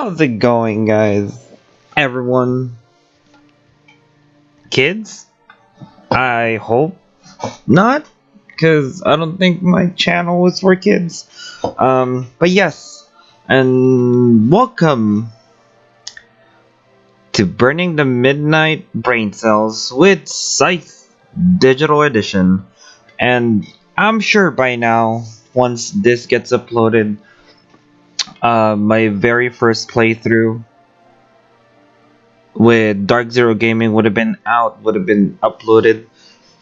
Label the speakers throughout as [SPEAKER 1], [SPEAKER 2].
[SPEAKER 1] How's it going, guys? Everyone? Kids? I hope not, because I don't think my channel was for kids. But yes, and welcome to Burning the Midnight Brain Cells with Scythe Digital Edition. And I'm sure by now, once this gets uploaded, my very first playthrough with Dark Zero Gaming would have been uploaded.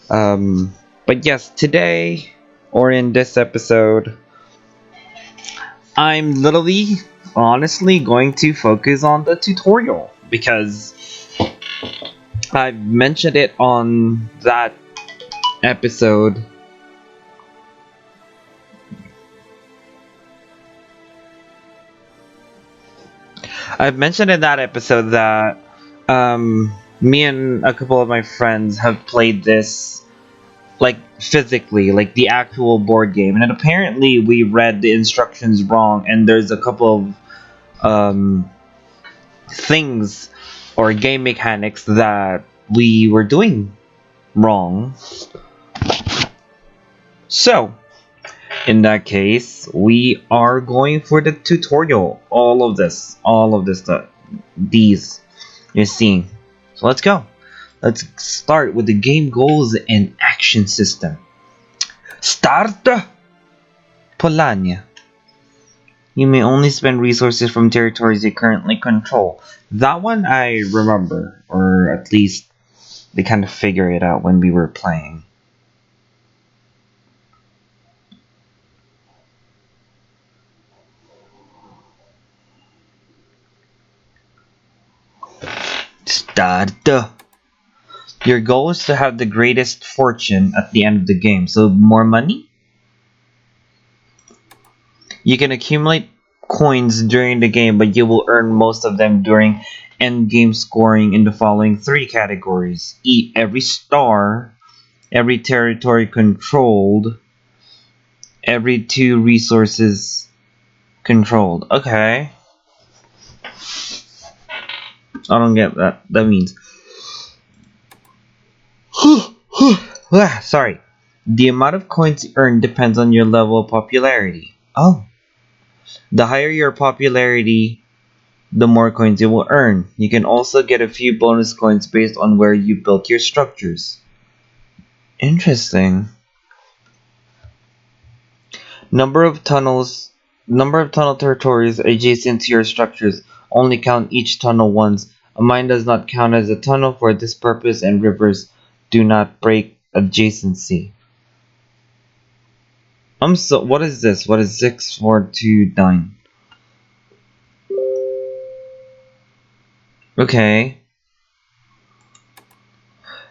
[SPEAKER 1] But yes, today, or in this episode, I'm literally, honestly, going to focus on the tutorial because I've mentioned it on that episode. I've mentioned in that episode that me and a couple of my friends have played this like physically, like the actual board game, and then apparently we read the instructions wrong, and there's a couple of things or game mechanics that we were doing wrong. So in that case, we are going for the tutorial. All of this stuff, these you're seeing. So let's go. Let's start with the game goals and action system. Start Polania. You may only spend resources from territories you currently control. That one I remember, or at least they kind of figure it out when we were playing. Start. Your goal is to have the greatest fortune at the end of the game. So more money? You can accumulate coins during the game, but you will earn most of them during end game scoring in the following three categories. Eat every star, every territory controlled, every 2 resources controlled. Okay. I don't get that. That means. Sorry. The amount of coins earned depends on your level of popularity. Oh. The higher your popularity, the more coins you will earn. You can also get a few bonus coins based on where you built your structures. Interesting. Number of tunnel territories adjacent to your structures. Only count each tunnel once. A mine does not count as a tunnel for this purpose, and rivers do not break adjacency. What is this? What is 6429? Okay.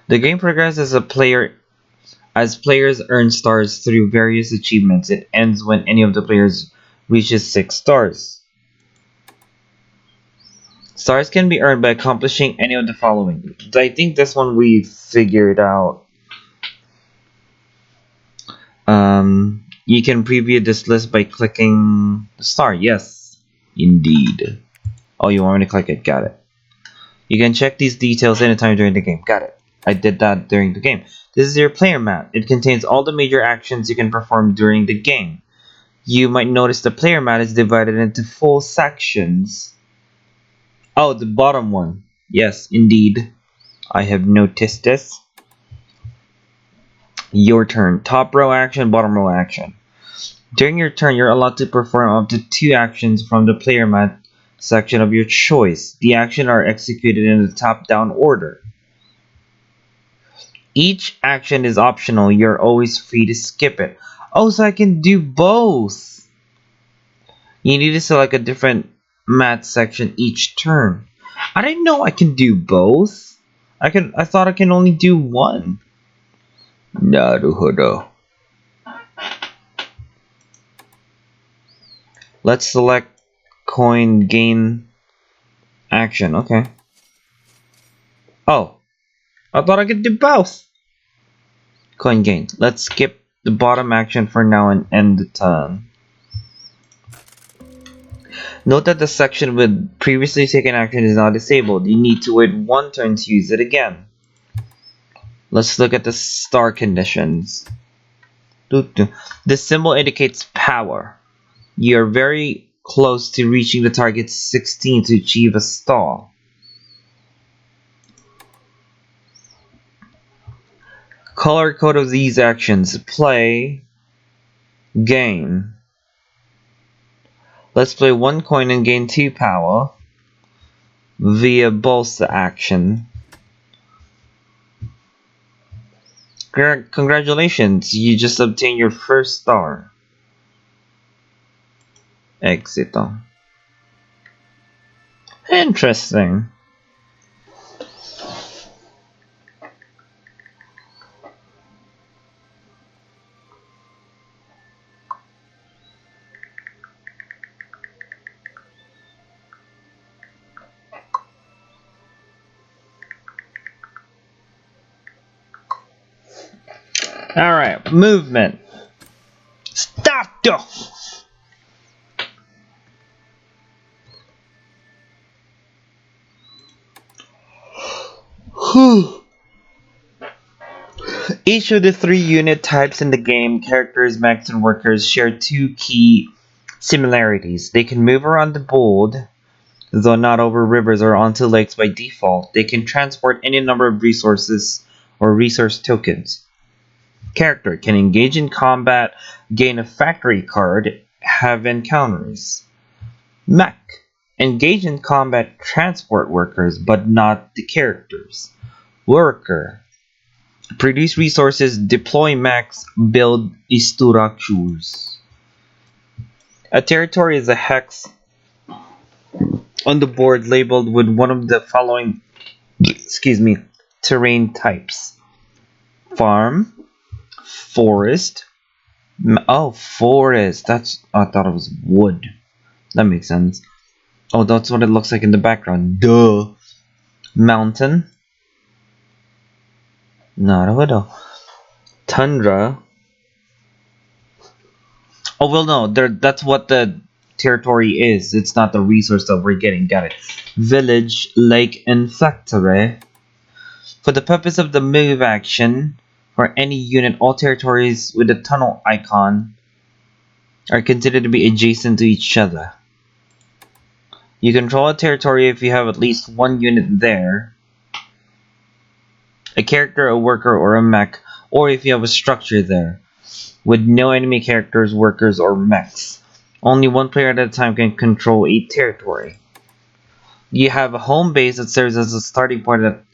[SPEAKER 1] The game progresses as players earn stars through various achievements. It ends when any of the players reaches 6 stars. Stars can be earned by accomplishing any of the following. I think this one we figured out. You can preview this list by clicking the star. Yes, indeed. Oh, you want me to click it? Got it. You can check these details anytime during the game. Got it. I did that during the game. This is your player mat. It contains all the major actions you can perform during the game. You might notice the player mat is divided into full sections. Oh, the bottom one. Yes, indeed. I have noticed this. Your turn. Top row action, bottom row action. During your turn, you're allowed to perform up to 2 actions from the player mat section of your choice. The actions are executed in the top-down order. Each action is optional. You're always free to skip it. Oh, so I can do both. You need to select a different mat section each turn. I didn't know I can do both. I thought I can only do one. Naruhodo. Let's select coin gain action. Okay. Oh, I thought I could do both. Coin gain. Let's skip the bottom action for now and end the turn. Note that the section with previously taken action is now disabled. You need to wait one turn to use it again. Let's look at the star conditions. This symbol indicates power. You are very close to reaching the target 16 to achieve a stall. Color code of these actions: play, gain. Let's play 1 coin and gain 2 power via bolster action. Congratulations, you just obtained your first star. Éxito. Interesting. Alright, movement. Start! Each of the 3 unit types in the game, characters, mechs, and workers, share 2 key similarities. They can move around the board, though not over rivers or onto lakes by default. They can transport any number of resources or resource tokens. Character can engage in combat, gain a factory card, have encounters. Mech: engage in combat, transport workers, but not the characters. Worker: produce resources, deploy mechs, build structures. A territory is a hex on the board labeled with one of the following terrain types: farm, forest. Oh, forest. I thought it was wood. That makes sense. Oh, that's what it looks like in the background. Duh. Mountain. Naruhodo. Tundra. Oh, well, no. That's what the territory is. It's not the resource that we're getting. Got it. Village, lake, and factory. For the purpose of the move action, for any unit, all territories with a tunnel icon are considered to be adjacent to each other. You control a territory if you have at least 1 unit there, a character, a worker, or a mech, or if you have a structure there, with no enemy characters, workers, or mechs. Only 1 player at a time can control a territory. You have a home base that serves as a starting point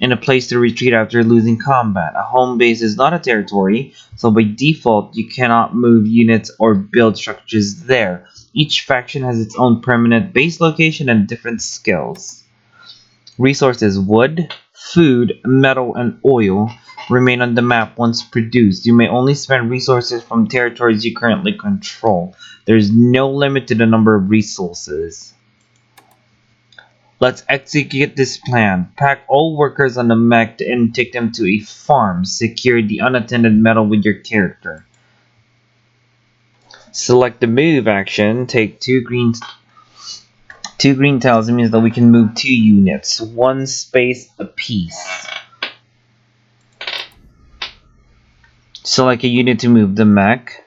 [SPEAKER 1] and a place to retreat after losing combat. A home base is not a territory, so by default you cannot move units or build structures there. Each faction has its own permanent base location and different skills. Resources: wood, food, metal, and oil remain on the map once produced. You may only spend resources from territories you currently control. There is no limit to the number of resources. Let's execute this plan. Pack all workers on the mech and take them to a farm. Secure the unattended metal with your character. Select the move action. Take 2 green tiles. It means that we can move 2 units. 1 space apiece. Select a unit to move the mech.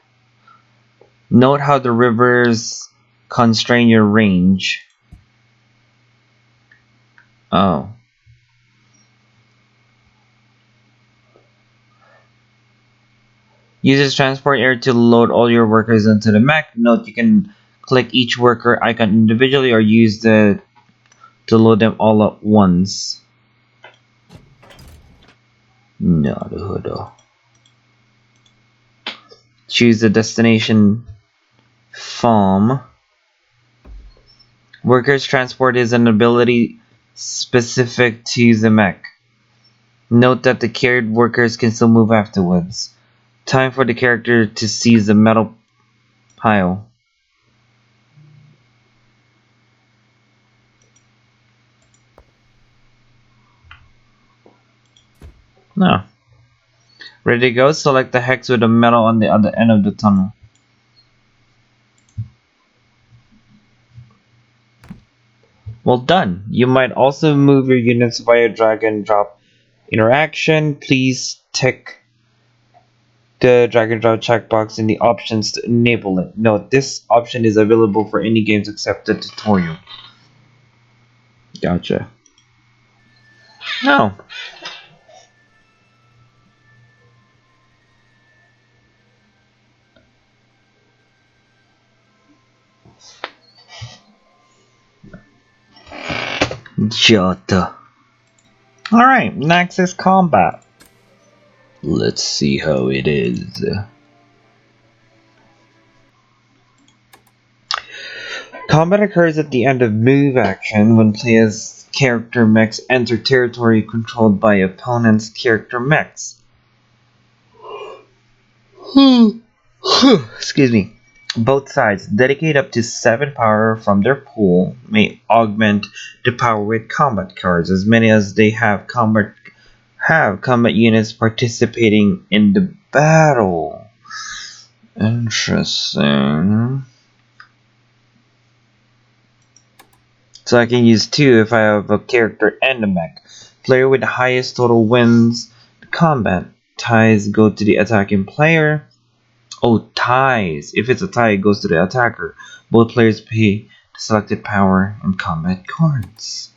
[SPEAKER 1] Note how the rivers constrain your range. Oh. Use this transport area to load all your workers into the mech. Note you can click each worker icon individually or use to load them all at once. Naruhodo. Choose the destination farm. Workers transport is an ability specific to the mech. Note that the carried workers can still move afterwards. Time for the character to seize the metal pile. No. Ready to go? Select the hex with the metal on the other end of the tunnel. Well done. You might also move your units via drag and drop interaction. Please tick the drag and drop checkbox in the options to enable it. Note, this option is available for any games except the tutorial. Gotcha. No. Jota. Alright, next is combat. Let's see how it is. Combat occurs at the end of move action when players' character mechs enter territory controlled by opponent's character mechs. Excuse me. Both sides dedicate up to 7 power from their pool, may augment the power with combat cards, as many as they have combat units participating in the battle. Interesting. So I can use 2 if I have a character and a mech. Player with the highest total wins the combat. Ties go to the attacking player. Oh, ties. If it's a tie, it goes to the attacker. Both players pay the selected power and combat cards.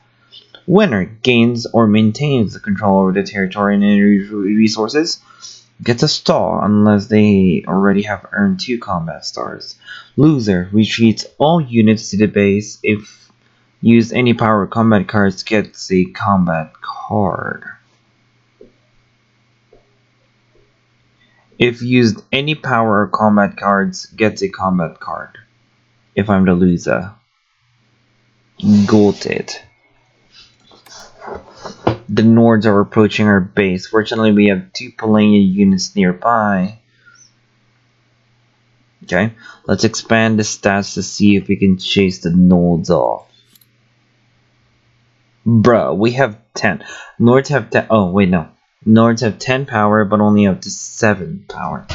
[SPEAKER 1] Winner gains or maintains the control over the territory and any resources. Gets a star unless they already have earned 2 combat stars. Loser retreats all units to the base. If used any power combat cards, gets a combat card. If used any power or combat cards, gets a combat card. If I'm the loser. Got it. The Nords are approaching our base. Fortunately, we have 2 Polania units nearby. Okay, let's expand the stats to see if we can chase the Nords off. Bruh, we have 10. Nords have 10. Oh, wait, no. Nords have 10 power, but only up to 7 power.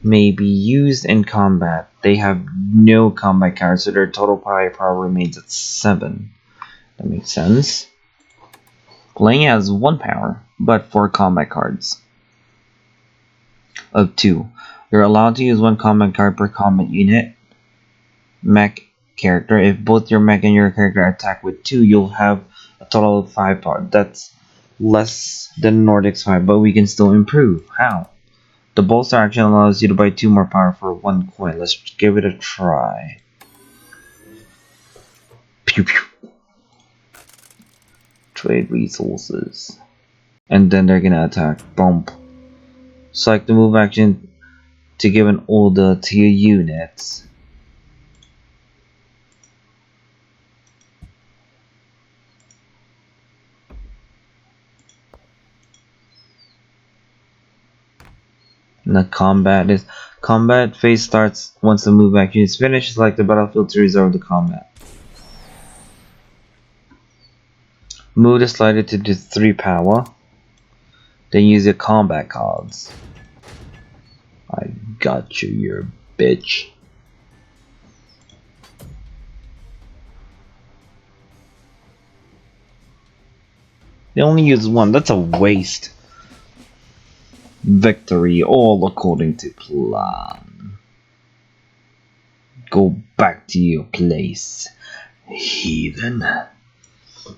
[SPEAKER 1] May be used in combat. They have no combat cards, so their total power remains at 7. That makes sense. Playing has 1 power, but 4 combat cards. Of 2. You're allowed to use 1 combat card per combat unit. Mech character. If both your mech and your character attack with 2, you'll have a total of 5 power. That's less than Nordic's 5, but we can still improve. How? The bolster action allows you to buy 2 more power for 1 coin. Let's give it a try. Pew pew. Trade resources. And then they're gonna attack. Bump. Select the move action to give an order to your units. And the combat phase starts once the move action is finished. Select the battlefield to resolve the combat. Move the slider to the 3 power. Then use your combat cards. I got you, you bitch. They only use 1. That's a waste. Victory, all according to plan. Go back to your place, heathen.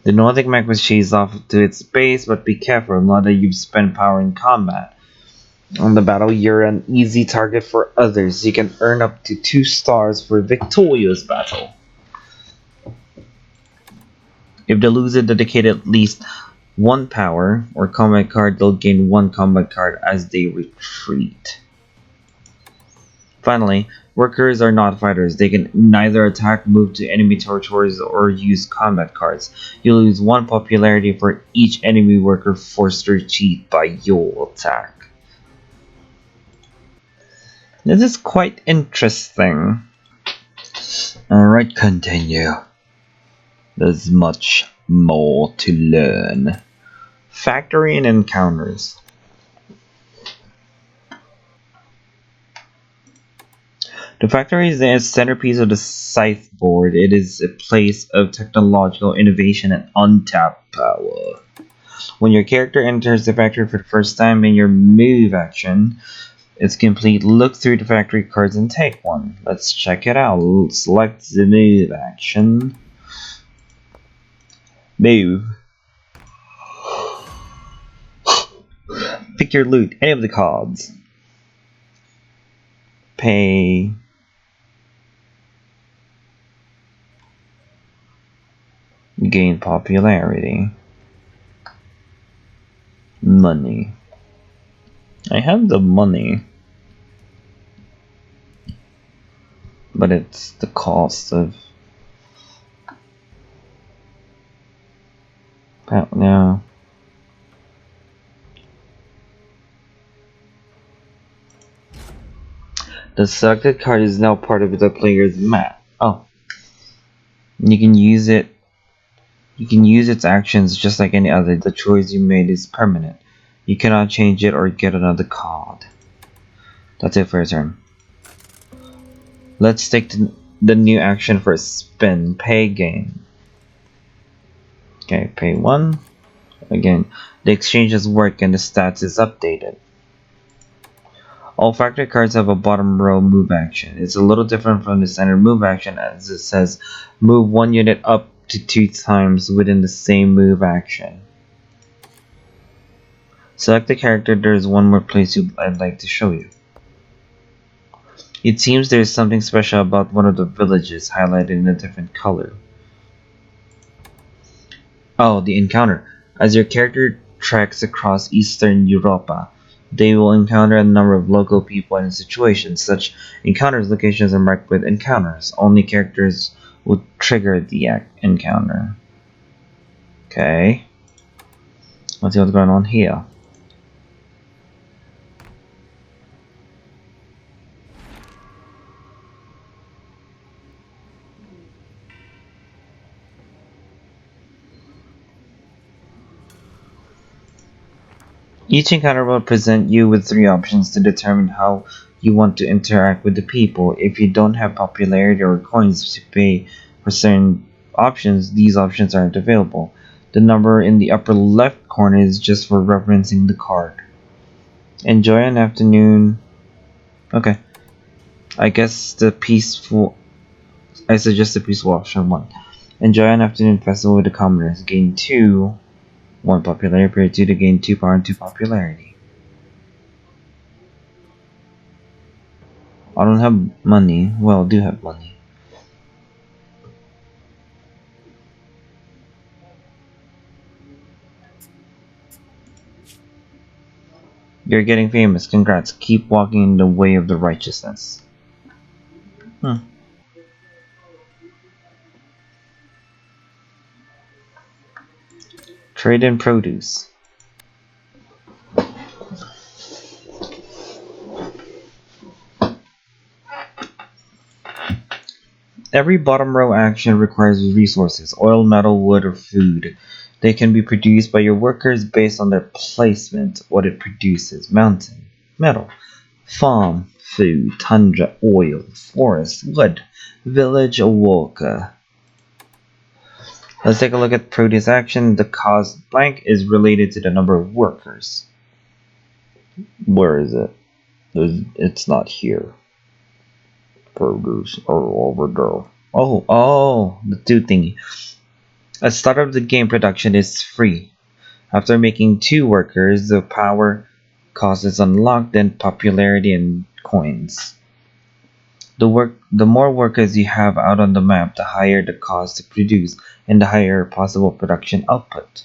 [SPEAKER 1] The Nordic mech was chased off to its base, but be careful now that you've spent power in combat. On the battle, you're an easy target for others. You can earn up to 2 stars for a victorious battle. If the loser dedicated at least 1 power or combat card, they'll gain 1 combat card as they retreat. Finally, workers are not fighters. They can neither attack, move to enemy territories, or use combat cards. You lose 1 popularity for each enemy worker forced to retreat by your attack. This is quite interesting. Alright, continue. There's much more to learn. Factory and encounters. The factory is the centerpiece of the Scythe board. It is a place of technological innovation and untapped power. When your character enters the factory for the first time in your move action, it's complete. Look through the factory cards and take one. Let's check it out. Select the move action. Move. Pick your loot, any of the cards. Pay. Gain popularity. Money. I have the money, but it's the cost of. No. The selected card is now part of the player's map. Oh. You can use it. You can use its actions just like any other. The choice you made is permanent. You cannot change it or get another card. That's it for your turn. Let's take the new action for a spin. Pay gain. Okay, pay 1. Again, the exchanges work and the stats is updated. All factory cards have a bottom row move action. It's a little different from the standard move action as it says move 1 unit up to 2 times within the same move action. Select the character. There's one more place I'd like to show you. It seems there's something special about one of the villages highlighted in a different color. Oh, the encounter. As your character treks across Eastern Europa, they will encounter a number of local people and situations. Such encounters locations are marked with encounters. Only characters will trigger the encounter. Okay. Let's see what's going on here. Each encounter will present you with 3 options to determine how you want to interact with the people. If you don't have popularity or coins to pay for certain options, these options aren't available. The number in the upper left corner is just for referencing the card. Enjoy an afternoon. Okay. I guess the peaceful. I suggest the peaceful option 1. Enjoy an afternoon festival with the commoners. Gain 2. 1 popularity. Period 2 to gain 2 power and 2 popularity. I don't have money. Well, I do have money. You're getting famous. Congrats. Keep walking in the way of the righteousness. Trade in produce. Every bottom row action requires resources, oil, metal, wood, or food. They can be produced by your workers based on their placement, what it produces. Mountain, metal, farm, food, tundra, oil, forest, wood, village, worker. Let's take a look at produce action. The cost blank is related to the number of workers. Where is it? It's not here. Produce over there. Oh, the 2 thingy. At the start of the game, production is free. After making 2 workers, the power cost is unlocked, then popularity and coins. The more workers you have out on the map, the higher the cost to produce, and the higher possible production output.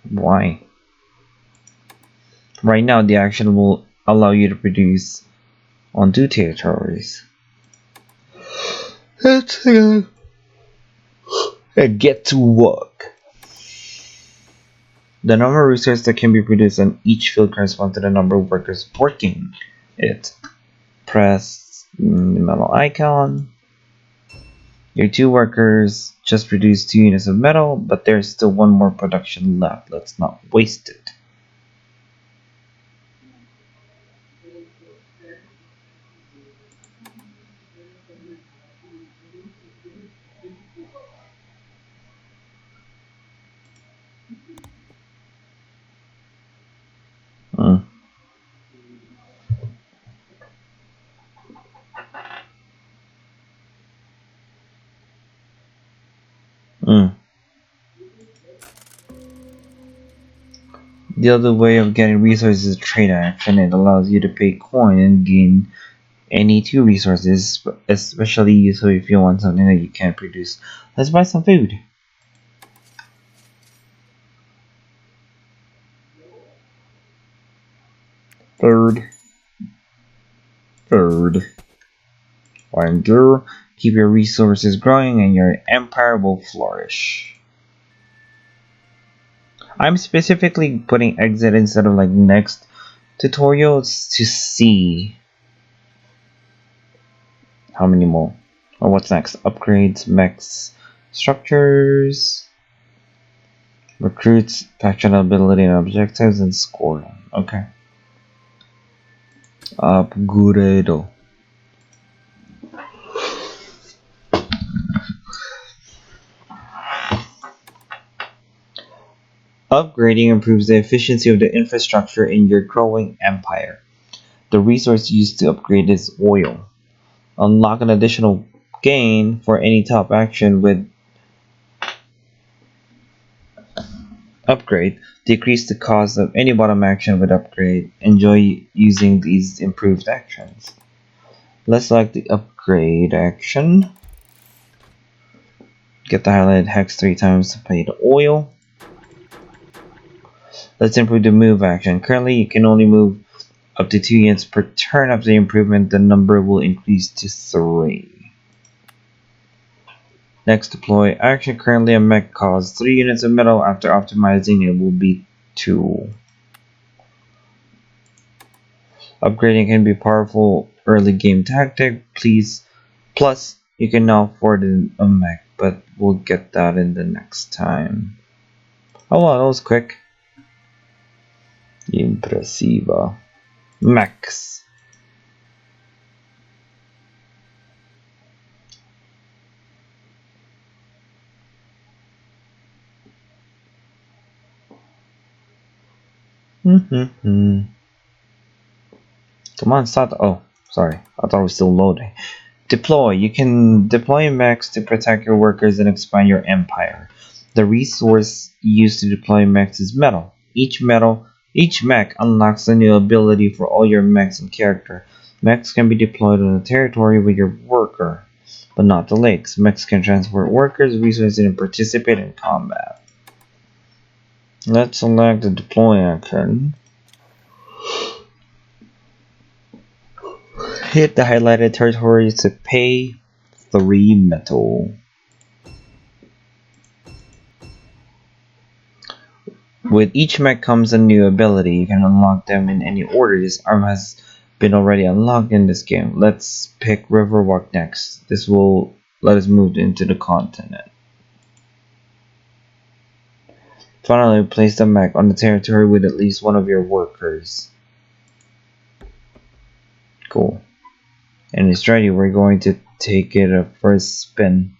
[SPEAKER 1] Why? Right now, the action will allow you to produce on 2 territories. Let's get to work. The number of resources that can be produced on each field corresponds to the number of workers working it. Press the metal icon. Your 2 workers just produced 2 units of metal, but there's still 1 more production left. Let's not waste it. Mm. The other way of getting resources is a trade action. It allows you to pay coin and gain any two resources, especially useful if you want something that you can't produce. Let's buy some food. Third. Wonder. Keep your resources growing and your empire will flourish. I'm specifically putting exit instead of like next tutorials to see how many more. Or what's next? Upgrades, mechs, structures, recruits, faction ability and objectives, and score. Okay. Upgrade. Upgrading improves the efficiency of the infrastructure in your growing empire. The resource used to upgrade is oil. Unlock an additional gain for any top action with upgrade. Decrease the cost of any bottom action with upgrade. Enjoy using these improved actions. Let's select the upgrade action. Get the highlighted hex 3 times to pay the oil. Let's improve the move action. Currently you can only move up to 2 units per turn. After the improvement, the number will increase to 3. Next deploy action. Currently a mech costs 3 units of metal. After optimizing it will be 2. Upgrading can be a powerful early game tactic. Plus you can now afford a mech, but we'll get that in the next time. Oh wow, that was quick. Impressiva. Mechs. Come on, start. Oh, sorry. I thought it was still loading. Deploy. You can deploy mechs to protect your workers and expand your empire. The resource used to deploy mechs is metal. Each mech unlocks a new ability for all your mechs and character. Mechs can be deployed on a territory with your worker, but not the lakes. Mechs can transport workers, resources, and participate in combat. Let's select the deploy action. Hit the highlighted territory to pay 3 metal. With each mech comes a new ability. You can unlock them in any order. This arm has been already unlocked in this game. Let's pick Riverwalk next. This will let us move into the continent. Finally, place the mech on the territory with at least one of your workers. Cool. And it's ready. We're going to take it a first spin.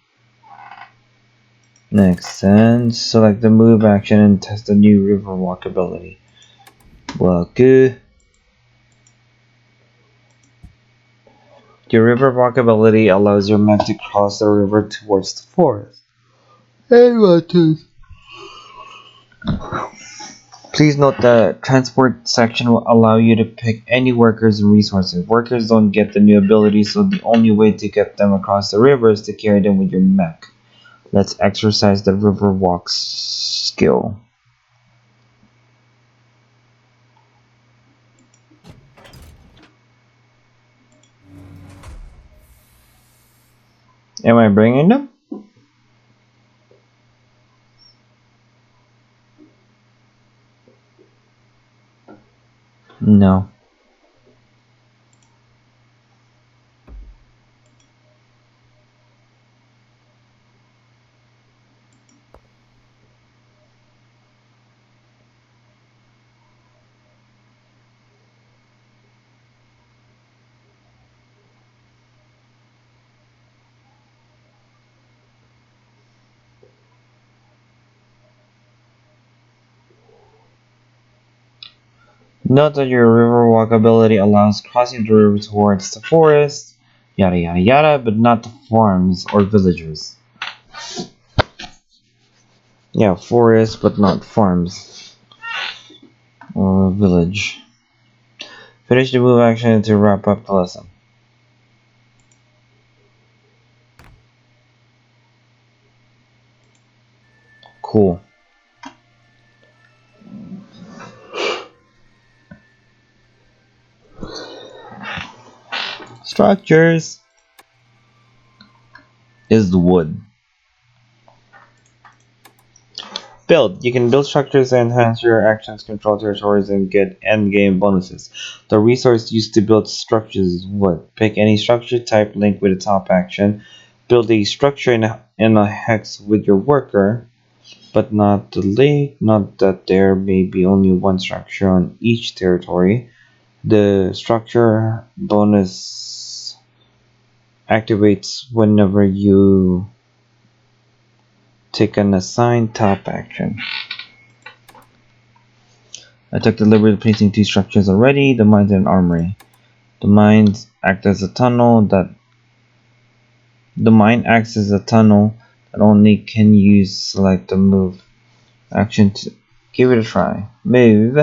[SPEAKER 1] Next, and select the move action and test the new Riverwalk ability. Well, good. Your Riverwalk ability allows your mech to cross the river towards the forest. Please note the transport section will allow you to pick any workers and resources. Workers don't get the new ability, so the only way to get them across the river is to carry them with your mech. Let's exercise the Riverwalk skill. Am I bringing them? No. Note that your Riverwalk ability allows crossing the river towards the forest, yada yada yada, but not the farms or villagers. Yeah, forest, but not farms or village. Finish the move action to wrap up the lesson. Cool. Structures is the wood. Build. You can build structures that enhance your actions, control territories, and get endgame bonuses. The resource used to build structures is wood. Pick any structure type linked with a top action. Build a structure in a hex with your worker, but not that there may be only one structure on each territory. The structure bonus activates whenever you take an assigned top action. I took the liberty of placing two structures already, the mines and armory. The mines act as a tunnel that the mine acts as a tunnel that only can use select the move action to give it a try. Move.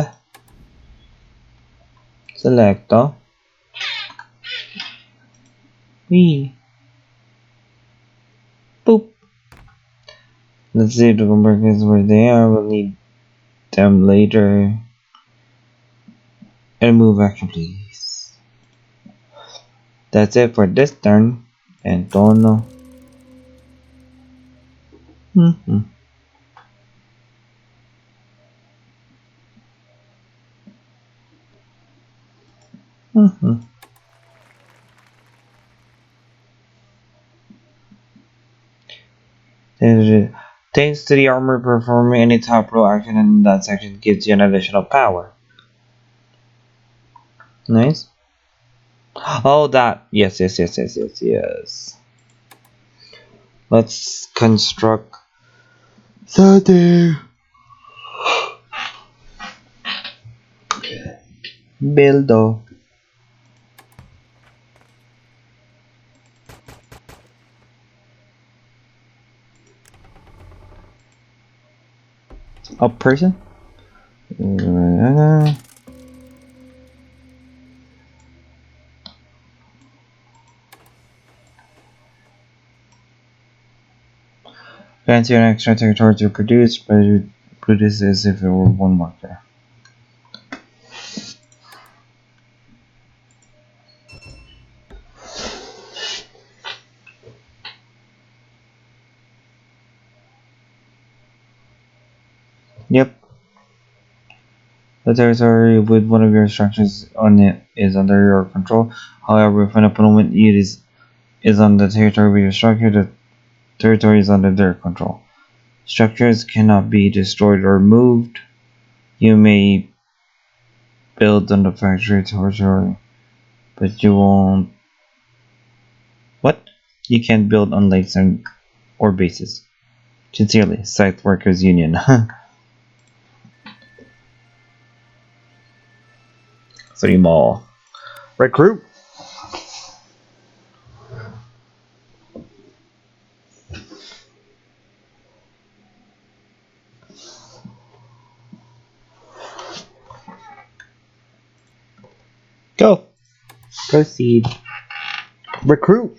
[SPEAKER 1] Selector. Wee. Boop. Let's see if the workers were there. We'll need them later. And move action, please. That's it for this turn. And Tono. Mm-hmm. Mm-hmm. Thanks to the armor, performing any top row action in that section gives you an additional power. Nice. Oh, that. Yes. Let's construct something. Buildo. A person? Fancy an extra territory to produce, but it produces as if it were one marker. Yep. The territory with one of your structures on it is under your control. However, if an opponent is on the territory with your structure, the territory is under their control. Structures cannot be destroyed or moved. You may build on the factory territory, but you won't. What? You can't build on lakes or bases. Sincerely, Scythe Workers Union. 3 more. Recruit! Go! Proceed. Recruit!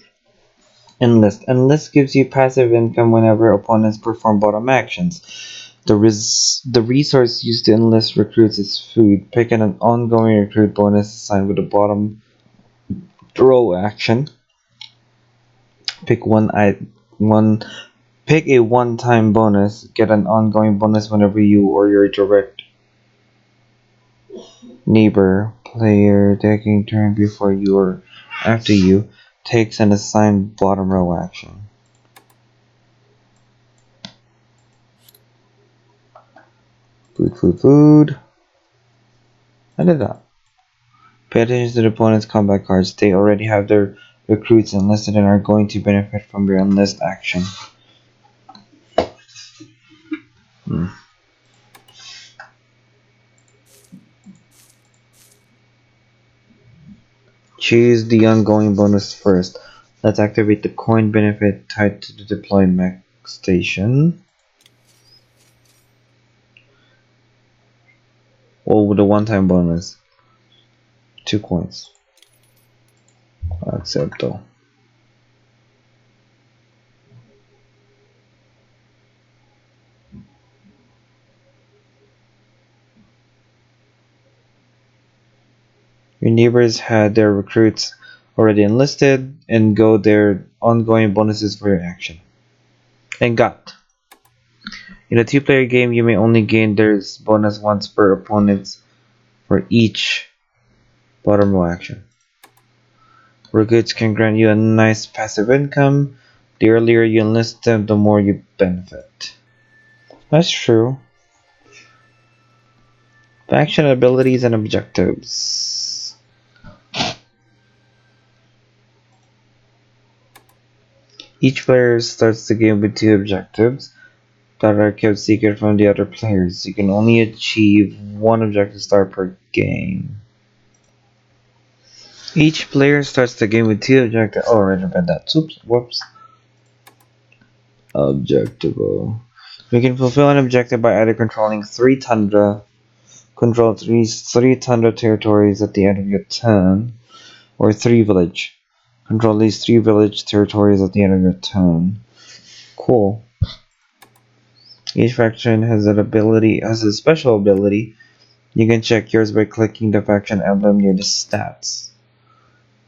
[SPEAKER 1] Enlist. Enlist gives you passive income whenever opponents perform bottom actions. The resource used to enlist recruits is food. Pick an ongoing recruit bonus assigned with a bottom row action. Pick pick a one-time bonus. Get an ongoing bonus whenever you or your direct neighbor player taking turn before you or after you takes an assigned bottom row action. Food. I did that. Pay attention to the opponent's combat cards. They already have their recruits enlisted and are going to benefit from your enlist action. Choose the ongoing bonus first. Let's activate the coin benefit tied to the deploy mech station. Well, with a one-time bonus. 2 coins. Accepto. Your neighbors had their recruits already enlisted and go their ongoing bonuses for your action. And got. In a two-player game, you may only gain their bonus once per opponent for each bottom row action. Recruits can grant you a nice passive income. The earlier you enlist them, the more you benefit. That's true. Faction abilities and objectives. Each player starts the game with 2 objectives that are kept secret from the other players. You can only achieve 1 objective star per game. Each player starts the game with 2 objectives. Oh, right about that. Oops, whoops. Objectable. We can fulfill an objective by either controlling 3 tundra, control 3 tundra territories at the end of your turn, or 3 village. Control these 3 village territories at the end of your turn. Cool. Each faction has a special ability. You can check yours by clicking the faction emblem near the stats.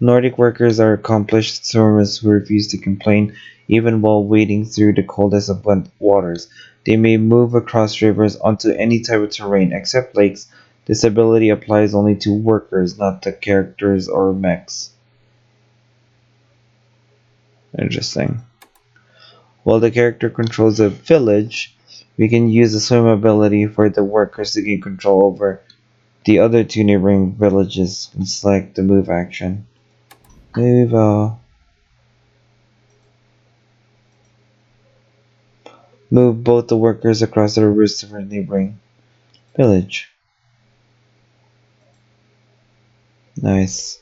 [SPEAKER 1] Nordic workers are accomplished swimmers who refuse to complain even while wading through the coldest of waters. They may move across rivers onto any type of terrain except lakes. This ability applies only to workers, not to characters or mechs. Interesting. While the character controls a village, we can use the swim ability for the workers to gain control over the other 2 neighboring villages and select the move action. Move both the workers across the rivers to a neighboring village. Nice.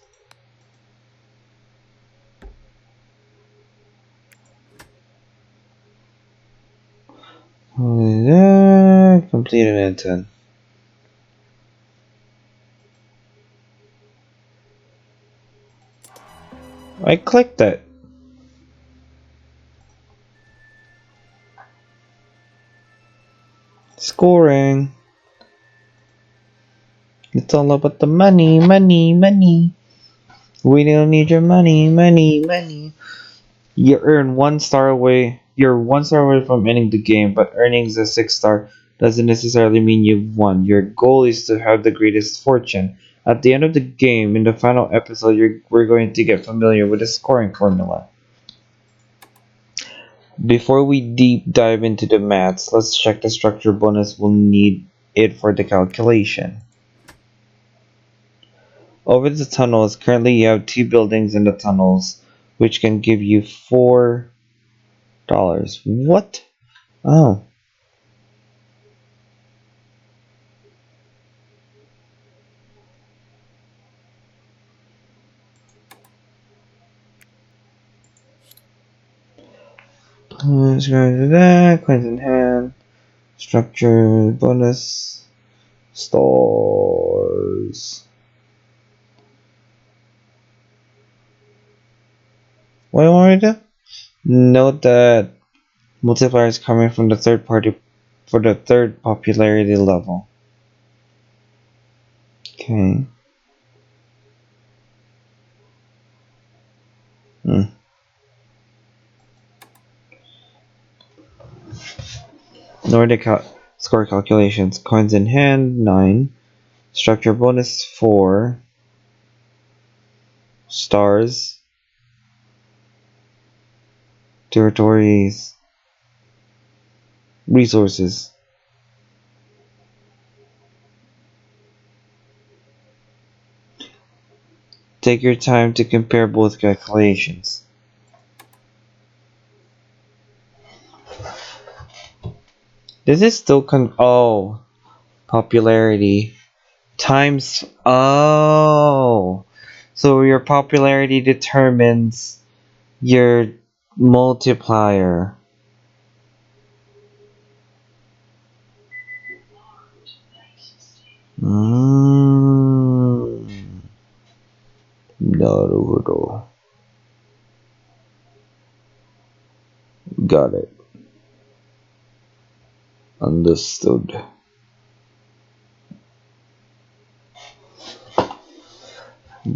[SPEAKER 1] Complete an intent. I clicked it. Scoring. It's all about the money, money, money. We don't need your money, money, money. You earn 1 star away. You're 1 star away from ending the game, but earning the 6 star doesn't necessarily mean you've won. Your goal is to have the greatest fortune. At the end of the game, in the final episode, we're going to get familiar with the scoring formula. Before we deep dive into the maths, let's check the structure bonus we'll need it for the calculation. Over the tunnels, currently you have 2 buildings in the tunnels, which can give you $4. What? Oh. Let's go to that. Coins in hand. Structure bonus. Stores. What do you want me to do? Note that multiplier is coming from the third party for the 3rd popularity level. Okay. Nordic score calculations. Coins in hand 9. Structure bonus 4. Stars. Territories. Resources. Take your time to compare both calculations. This is still popularity times so your popularity determines your multiplier. Naruto. Got it. Understood.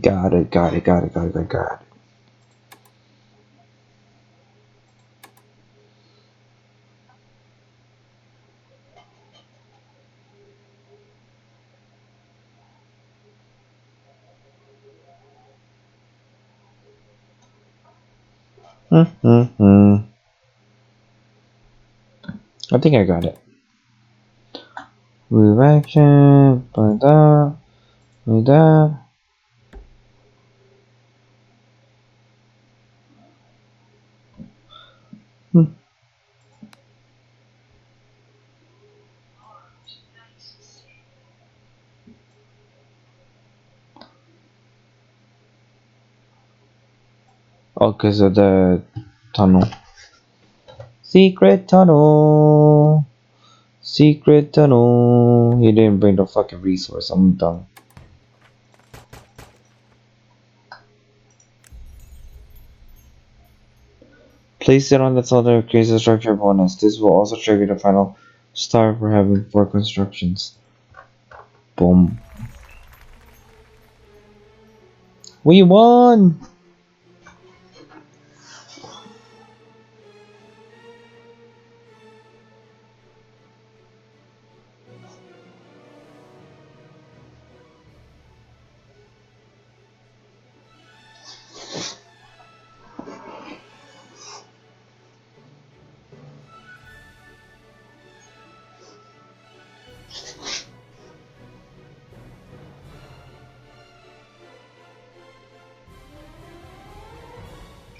[SPEAKER 1] Got it, got it, got it, got it, got it, got it. Mm-hmm. I think I got it. Move action, like that, like that. Hmm. Okay, so the tunnel. Secret tunnel. Secret tunnel. He didn't bring the fucking resource. I'm done. Place it on the tunnel to increase the structure bonus. This will also trigger the final star for having 4 constructions. Boom. We won!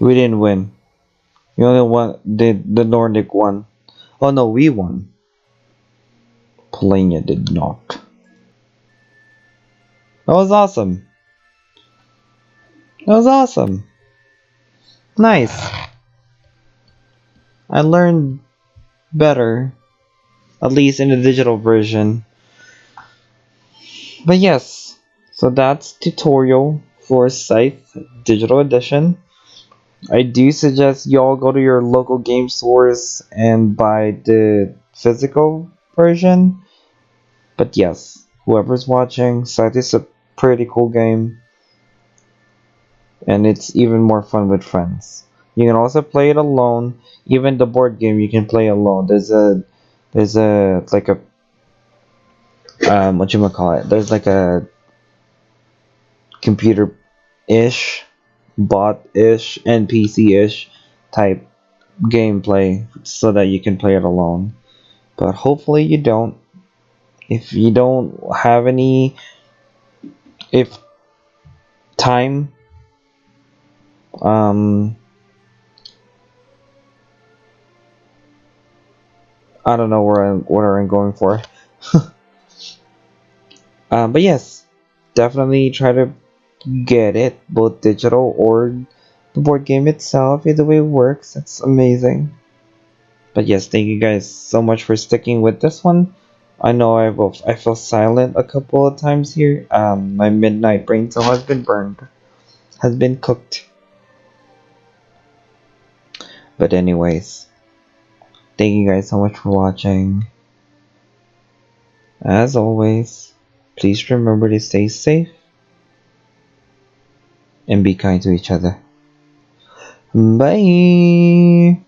[SPEAKER 1] We didn't win. We only won the Nordic one. Oh no, we won. Polania did not. That was awesome. That was awesome. Nice. I learned better, at least in the digital version. But yes, so that's tutorial for Scythe Digital Edition. I do suggest y'all go to your local game stores and buy the physical version. But yes, whoever's watching, Scythe is a pretty cool game, and it's even more fun with friends. You can also play it alone. Even the board game you can play alone. There's a like a what you call it? There's like a computer ish, bot ish, NPC ish type gameplay so that you can play it alone. But hopefully you don't. If you don't have any, if time, um, I don't know what I'm going for. But yes, definitely try to get it, both digital or the board game itself. Either way it works, it's amazing. But yes, thank you guys so much for sticking with this one. I know I feel silent a couple of times here. My midnight brain cell has been burned, has been cooked. But anyways, thank you guys so much for watching. As always, please remember to stay safe and be kind to each other. Bye.